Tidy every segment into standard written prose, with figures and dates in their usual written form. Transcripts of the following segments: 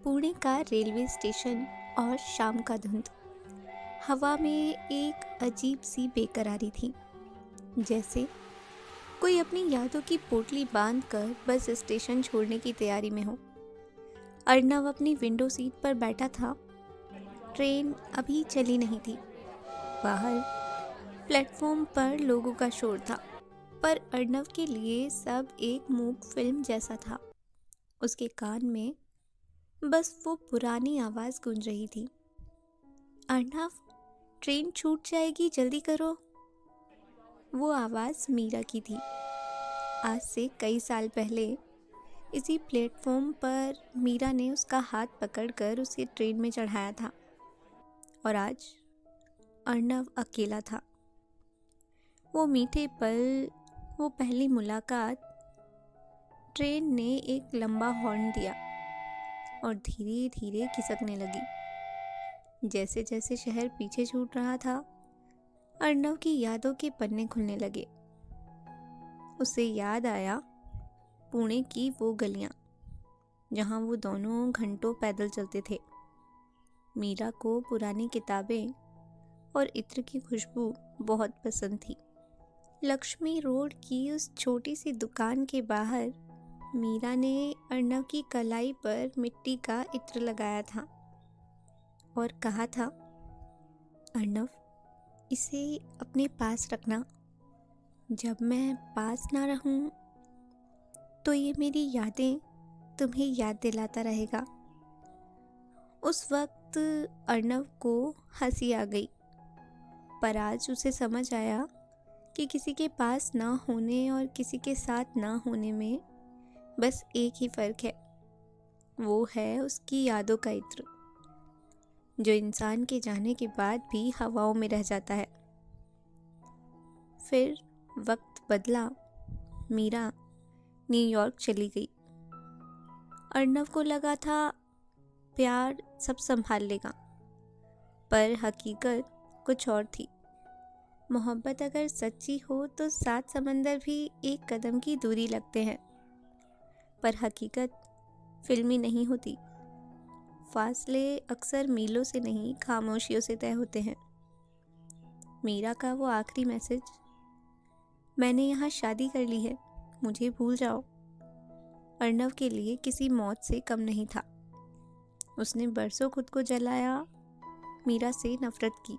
पुणे का railway station और शाम का धुंध। हवा में एक अजीब सी बेकरारी थी, जैसे कोई अपनी यादों की पोटली बांधकर बस स्टेशन छोड़ने की तैयारी में हो। अर्नव अपनी विंडो सीट पर बैठा था। ट्रेन अभी चली नहीं थी। बाहर प्लेटफॉर्म पर लोगों का शोर था, पर अर्नव के लिए सब एक मूक फिल्म जैसा था। उसके कान में बस वो पुरानी आवाज़ गूंज रही थी, अर्नव, ट्रेन छूट जाएगी, जल्दी करो। वो आवाज़ मीरा की थी। आज से कई साल पहले इसी प्लेटफॉर्म पर मीरा ने उसका हाथ पकड़कर उसे ट्रेन में चढ़ाया था, और आज अर्नव अकेला था। वो मीठे पल, वो पहली मुलाकात। ट्रेन ने एक लंबा हॉर्न दिया और धीरे धीरे खिसकने लगी। जैसे जैसे शहर पीछे छूट रहा था, अर्नव की यादों के पन्ने खुलने लगे। उसे याद आया पुणे की वो गलियां जहां वो दोनों घंटों पैदल चलते थे। मीरा को पुरानी किताबें और इत्र की खुशबू बहुत पसंद थी। लक्ष्मी रोड की उस छोटी सी दुकान के बाहर मीरा ने अर्नव की कलाई पर मिट्टी का इत्र लगाया था और कहा था, अर्नव, इसे अपने पास रखना। जब मैं पास ना रहूं तो ये मेरी यादें तुम्हें याद दिलाता रहेगा। उस वक्त अर्नव को हंसी आ गई, पर आज उसे समझ आया कि किसी के पास ना होने और किसी के साथ ना होने में बस एक ही फ़र्क है। वो है उसकी यादों का इत्र, जो इंसान के जाने के बाद भी हवाओं में रह जाता है। फिर वक्त बदला। मीरा न्यूयॉर्क चली गई। अर्नव को लगा था प्यार सब संभाल लेगा, पर हकीकत कुछ और थी। मोहब्बत अगर सच्ची हो तो 7 समंदर भी एक कदम की दूरी लगते हैं, पर हकीकत फिल्मी नहीं होती। फासले अक्सर मीलों से नहीं, खामोशियों से तय होते हैं। मीरा का वो आखिरी मैसेज, मैंने यहाँ शादी कर ली है, मुझे भूल जाओ, अर्नव के लिए किसी मौत से कम नहीं था। उसने बरसों खुद को जलाया, मीरा से नफरत की,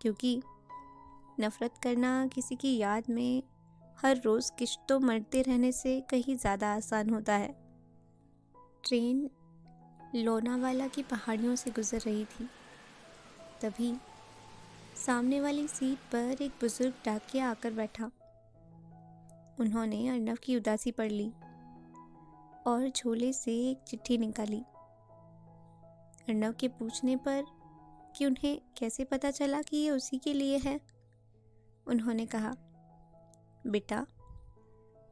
क्योंकि नफरत करना किसी की याद में हर रोज़ किश्तों मरते रहने से कहीं ज़्यादा आसान होता है। ट्रेन लोनावाला की पहाड़ियों से गुजर रही थी। तभी सामने वाली सीट पर एक बुजुर्ग डाकिया आकर बैठा। उन्होंने अर्नव की उदासी पढ़ ली और झोले से एक चिट्ठी निकाली। अर्नव के पूछने पर कि उन्हें कैसे पता चला कि ये उसी के लिए है, उन्होंने कहा, बेटा,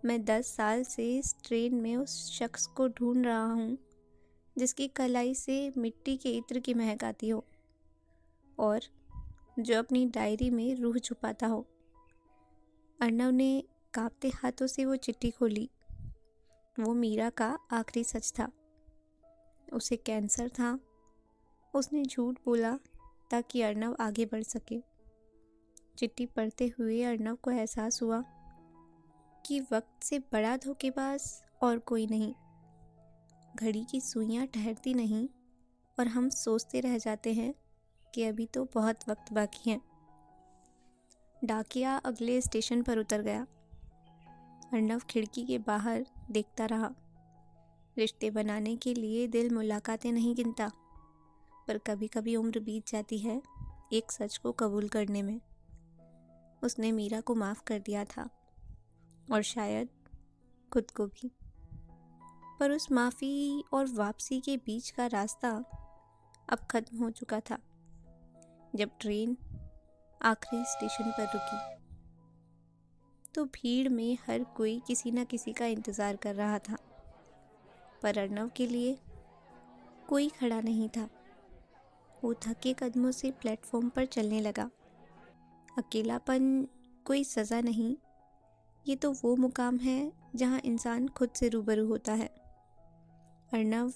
मैं 10 साल से इस ट्रेन में उस शख्स को ढूंढ रहा हूँ जिसकी कलाई से मिट्टी के इत्र की महक आती हो और जो अपनी डायरी में रूह छुपाता हो। अर्नव ने कांपते हाथों से वो चिट्ठी खोली। वो मीरा का आखिरी सच था। उसे कैंसर था। उसने झूठ बोला ताकि अर्नव आगे बढ़ सके। चिट्ठी पढ़ते हुए अर्नव को एहसास हुआ कि वक्त से बड़ा धोखेबाज और कोई नहीं। घड़ी की सुइयां ठहरती नहीं और हम सोचते रह जाते हैं कि अभी तो बहुत वक्त बाकी है। डाकिया अगले स्टेशन पर उतर गया। अर्नव खिड़की के बाहर देखता रहा। रिश्ते बनाने के लिए दिल मुलाकातें नहीं गिनता, पर कभी कभी उम्र बीत जाती है एक सच को कबूल करने में। उसने मीरा को माफ़ कर दिया था और शायद खुद को भी, पर उस माफ़ी और वापसी के बीच का रास्ता अब ख़त्म हो चुका था। जब ट्रेन आखिरी स्टेशन पर रुकी तो भीड़ में हर कोई किसी न किसी का इंतज़ार कर रहा था, पर अर्नव के लिए कोई खड़ा नहीं था। वो थके कदमों से प्लेटफॉर्म पर चलने लगा। अकेलापन कोई सज़ा नहीं, ये तो वो मुकाम है जहाँ इंसान खुद से रूबरू होता है। अर्नव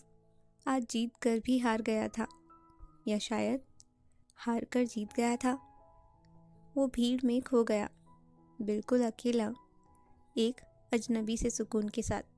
आज जीत कर भी हार गया था, या शायद हार कर जीत गया था। वो भीड़ में खो गया, बिल्कुल अकेला, एक अजनबी से सुकून के साथ।